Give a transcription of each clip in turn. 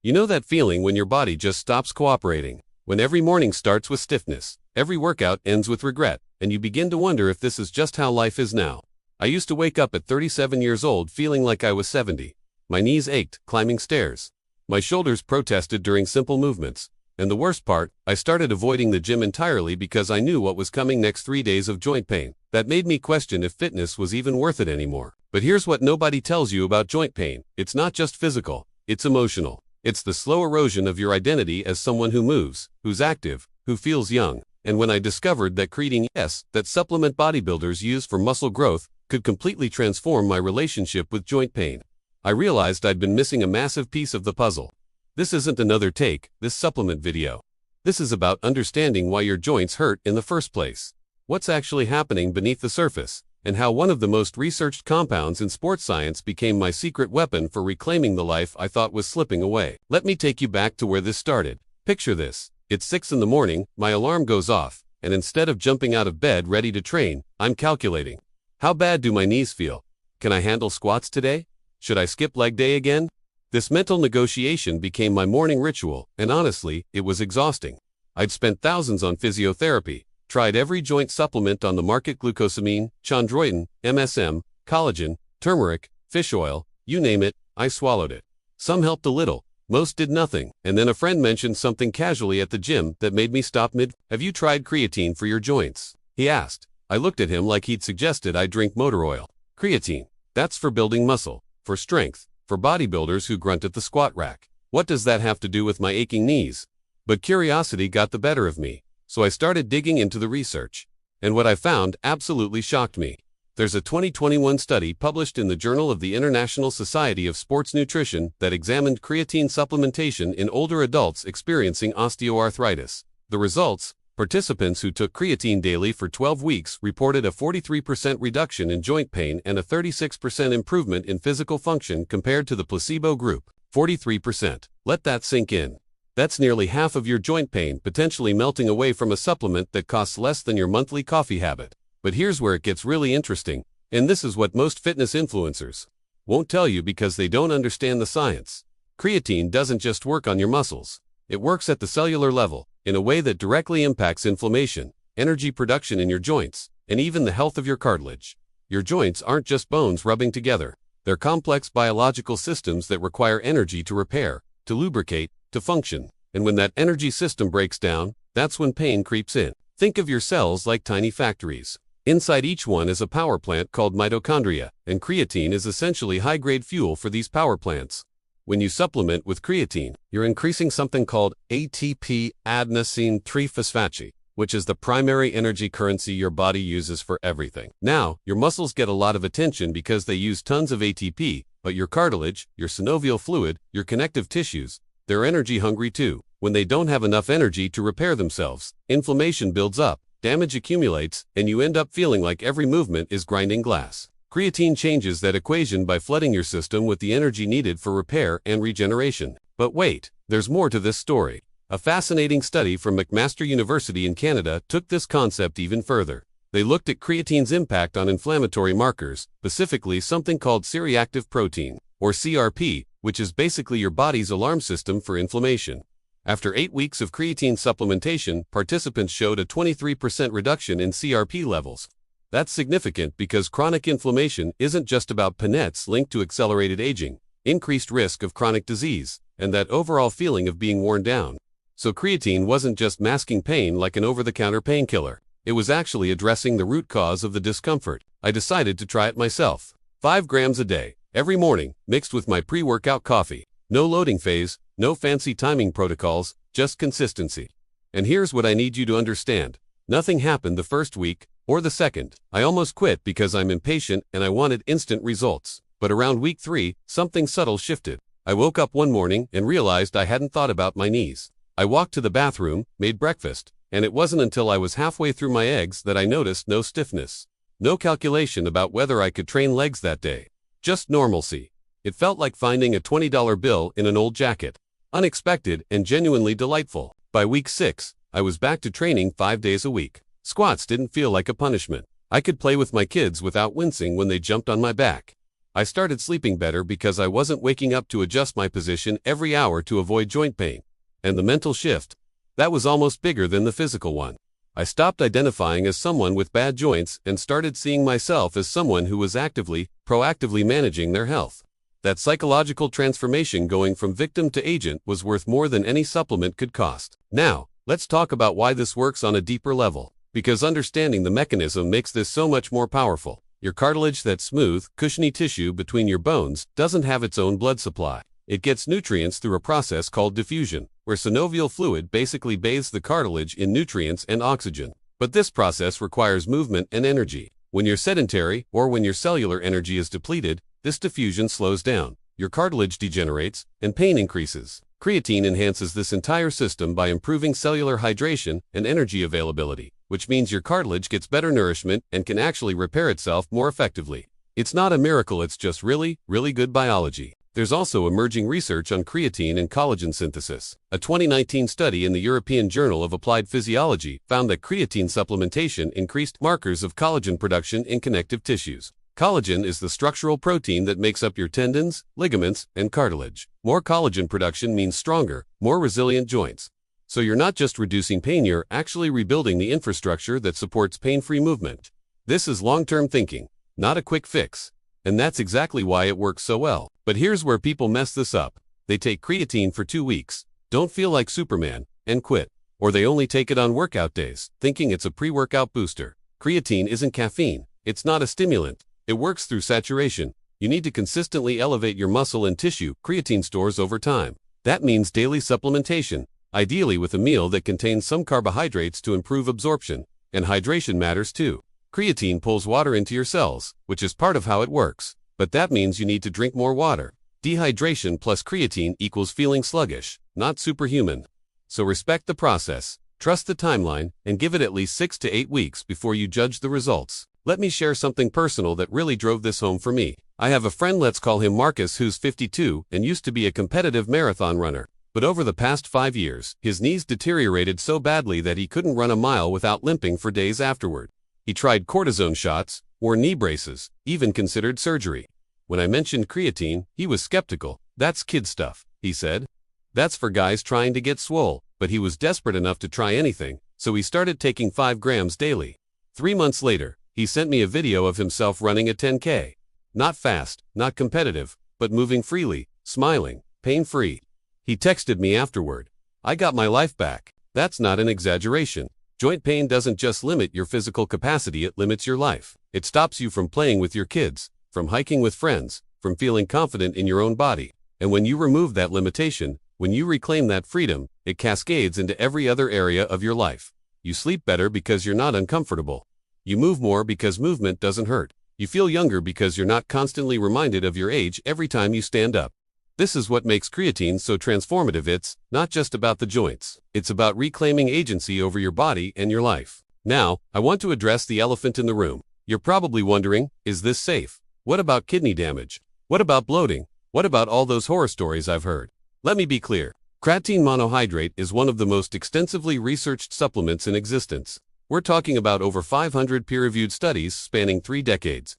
You know that feeling when your body just stops cooperating, when every morning starts with stiffness, every workout ends with regret, and you begin to wonder if this is just how life is now. I used to wake up at 37 years old feeling like I was 70. My knees ached climbing stairs. My shoulders protested during simple movements. And the worst part, I started avoiding the gym entirely because I knew what was coming next: 3 days of joint pain. That made me question if fitness was even worth it anymore. But here's what nobody tells you about joint pain. It's not just physical, it's emotional. It's the slow erosion of your identity as someone who moves, who's active, who feels young. And when I discovered that Creatine, that supplement bodybuilders use for muscle growth, could completely transform my relationship with joint pain, I realized I'd been missing a massive piece of the puzzle. This isn't another take, this supplement video. This is about understanding why your joints hurt in the first place, what's actually happening beneath the surface, and how one of the most researched compounds in sports science became my secret weapon for reclaiming the life I thought was slipping away. Let me take you back to where this started. Picture this. It's 6 in the morning, my alarm goes off, and instead of jumping out of bed ready to train, I'm calculating. How bad do my knees feel? Can I handle squats today? Should I skip leg day again? This mental negotiation became my morning ritual, and honestly, it was exhausting. I'd spent thousands on physiotherapy, tried every joint supplement on the market: glucosamine, chondroitin, MSM, collagen, turmeric, fish oil, you name it, I swallowed it. Some helped a little, most did nothing, and then a friend mentioned something casually at the gym that made me stop mid. Have you tried creatine for your joints? He asked. I looked at him like he'd suggested I drink motor oil. Creatine. That's for building muscle, for strength, for bodybuilders who grunt at the squat rack. What does that have to do with my aching knees? But curiosity got the better of me, so I started digging into the research. And what I found absolutely shocked me. There's a 2021 study published in the Journal of the International Society of Sports Nutrition that examined creatine supplementation in older adults experiencing osteoarthritis. The results: participants who took creatine daily for 12 weeks reported a 43% reduction in joint pain and a 36% improvement in physical function compared to the placebo group. 43%. Let that sink in. That's nearly half of your joint pain potentially melting away from a supplement that costs less than your monthly coffee habit. But here's where it gets really interesting, and this is what most fitness influencers won't tell you because they don't understand the science. Creatine doesn't just work on your muscles. It works at the cellular level, in a way that directly impacts inflammation, energy production in your joints, and even the health of your cartilage. Your joints aren't just bones rubbing together. They're complex biological systems that require energy to repair, to lubricate, to function. And when that energy system breaks down, that's when pain creeps in. Think of your cells like tiny factories. Inside each one is a power plant called mitochondria, and creatine is essentially high-grade fuel for these power plants. When you supplement with creatine, you're increasing something called ATP, adenosine triphosphate, which is the primary energy currency your body uses for everything. Now, your muscles get a lot of attention because they use tons of ATP, but your cartilage, your synovial fluid, your connective tissues, they're energy hungry too. When they don't have enough energy to repair themselves, inflammation builds up, damage accumulates, and you end up feeling like every movement is grinding glass. Creatine changes that equation by flooding your system with the energy needed for repair and regeneration. But wait, there's more to this story. A fascinating study from McMaster University in Canada took this concept even further. They looked at creatine's impact on inflammatory markers, specifically something called C-reactive protein, or CRP, which is basically your body's alarm system for inflammation. After 8 weeks of creatine supplementation, participants showed a 23% reduction in CRP levels. That's significant because chronic inflammation isn't just about PNETs linked to accelerated aging, increased risk of chronic disease, and that overall feeling of being worn down. So creatine wasn't just masking pain like an over-the-counter painkiller. It was actually addressing the root cause of the discomfort. I decided to try it myself. 5 grams a day, every morning, mixed with my pre-workout coffee. No loading phase, no fancy timing protocols, just consistency. And here's what I need you to understand. Nothing happened the first week, or the second. I almost quit because I'm impatient and I wanted instant results. But around week 3, something subtle shifted. I woke up one morning and realized I hadn't thought about my knees. I walked to the bathroom, made breakfast, and it wasn't until I was halfway through my eggs that I noticed no stiffness. No calculation about whether I could train legs that day. Just normalcy. It felt like finding a $20 bill in an old jacket. Unexpected and genuinely delightful. By week 6, I was back to training 5 days a week. Squats didn't feel like a punishment. I could play with my kids without wincing when they jumped on my back. I started sleeping better because I wasn't waking up to adjust my position every hour to avoid joint pain. And the mental shift? That was almost bigger than the physical one. I stopped identifying as someone with bad joints and started seeing myself as someone who was proactively managing their health. That psychological transformation going from victim to agent was worth more than any supplement could cost. Now, let's talk about why this works on a deeper level. Because understanding the mechanism makes this so much more powerful. Your cartilage, that smooth, cushiony tissue between your bones, doesn't have its own blood supply. It gets nutrients through a process called diffusion, where synovial fluid basically bathes the cartilage in nutrients and oxygen. But this process requires movement and energy. When you're sedentary, or when your cellular energy is depleted, this diffusion slows down, your cartilage degenerates, and pain increases. Creatine enhances this entire system by improving cellular hydration and energy availability, which means your cartilage gets better nourishment and can actually repair itself more effectively. It's not a miracle, it's just really good biology. There's also emerging research on creatine and collagen synthesis. A 2019 study in the European Journal of Applied Physiology found that creatine supplementation increased markers of collagen production in connective tissues. Collagen is the structural protein that makes up your tendons, ligaments, and cartilage. More collagen production means stronger, more resilient joints. So you're not just reducing pain, you're actually rebuilding the infrastructure that supports pain-free movement. This is long-term thinking, not a quick fix. And that's exactly why it works so well. But here's where people mess this up. They take creatine for 2 weeks, don't feel like Superman, and quit. Or they only take it on workout days, thinking it's a pre-workout booster. Creatine isn't caffeine. It's not a stimulant. It works through saturation. You need to consistently elevate your muscle and tissue creatine stores over time. That means daily supplementation, ideally with a meal that contains some carbohydrates to improve absorption. And hydration matters too. Creatine pulls water into your cells, which is part of how it works. But that means you need to drink more water. Dehydration plus creatine equals feeling sluggish, not superhuman. So respect the process, trust the timeline, and give it at least 6 to 8 weeks before you judge the results. Let me share something personal that really drove this home for me. I have a friend, let's call him Marcus, who's 52 and used to be a competitive marathon runner. But over the past 5 years, his knees deteriorated so badly that he couldn't run a mile without limping for days afterward. He tried cortisone shots, wore knee braces, even considered surgery. When I mentioned creatine, he was skeptical. That's kid stuff, he said. That's for guys trying to get swole. But he was desperate enough to try anything, so he started taking 5 grams daily. 3 months later, he sent me a video of himself running a 10K. Not fast, not competitive, but moving freely, smiling, pain-free. He texted me afterward. I got my life back. That's not an exaggeration. Joint pain doesn't just limit your physical capacity, it limits your life. It stops you from playing with your kids, from hiking with friends, from feeling confident in your own body. And when you remove that limitation, when you reclaim that freedom, it cascades into every other area of your life. You sleep better because you're not uncomfortable. You move more because movement doesn't hurt. You feel younger because you're not constantly reminded of your age every time you stand up. This is what makes creatine so transformative. It's not just about the joints. It's about reclaiming agency over your body and your life. Now, I want to address the elephant in the room. You're probably wondering, is this safe? What about kidney damage? What about bloating? What about all those horror stories I've heard? Let me be clear. Creatine monohydrate is one of the most extensively researched supplements in existence. We're talking about over 500 peer-reviewed studies spanning 3 decades.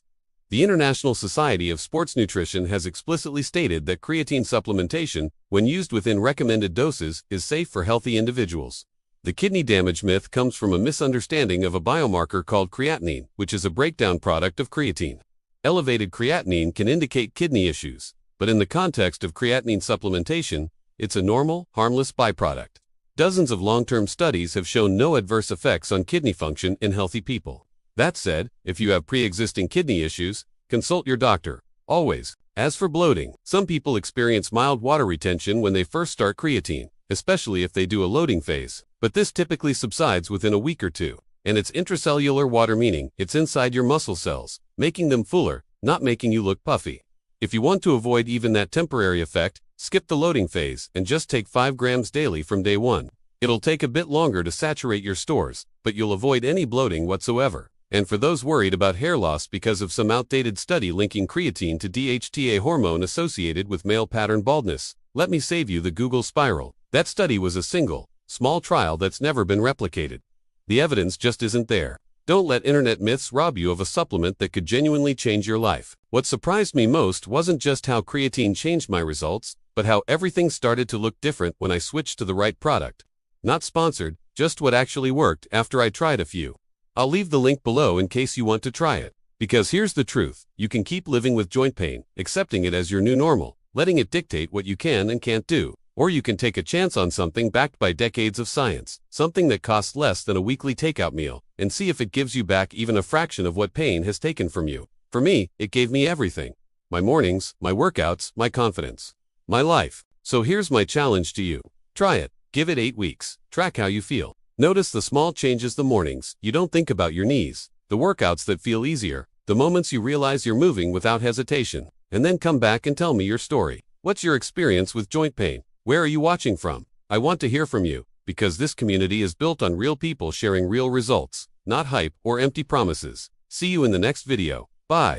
The International Society of Sports Nutrition has explicitly stated that creatine supplementation, when used within recommended doses, is safe for healthy individuals. The kidney damage myth comes from a misunderstanding of a biomarker called creatinine, which is a breakdown product of creatine. Elevated creatinine can indicate kidney issues, but in the context of creatinine supplementation, it's a normal, harmless byproduct. Dozens of long-term studies have shown no adverse effects on kidney function in healthy people. That said, if you have pre-existing kidney issues, consult your doctor, always. As for bloating, some people experience mild water retention when they first start creatine, especially if they do a loading phase, but this typically subsides within a week or 2. And it's intracellular water, meaning it's inside your muscle cells, making them fuller, not making you look puffy. If you want to avoid even that temporary effect, skip the loading phase and just take 5 grams daily from day 1. It'll take a bit longer to saturate your stores, but you'll avoid any bloating whatsoever. And for those worried about hair loss because of some outdated study linking creatine to DHTA hormone associated with male pattern baldness, let me save you the Google spiral. That study was a single, small trial that's never been replicated. The evidence just isn't there. Don't let internet myths rob you of a supplement that could genuinely change your life. What surprised me most wasn't just how creatine changed my results, but how everything started to look different when I switched to the right product. Not sponsored, just what actually worked after I tried a few. I'll leave the link below in case you want to try it. Because here's the truth, you can keep living with joint pain, accepting it as your new normal, letting it dictate what you can and can't do. Or you can take a chance on something backed by decades of science, something that costs less than a weekly takeout meal, and see if it gives you back even a fraction of what pain has taken from you. For me, it gave me everything. My mornings, my workouts, my confidence. My life. So here's my challenge to you. Try it. Give it 8 weeks. Track how you feel. Notice the small changes, the mornings you don't think about your knees, the workouts that feel easier, the moments you realize you're moving without hesitation, and then come back and tell me your story. What's your experience with joint pain? Where are you watching from? I want to hear from you, because this community is built on real people sharing real results, not hype or empty promises. See you in the next video. Bye.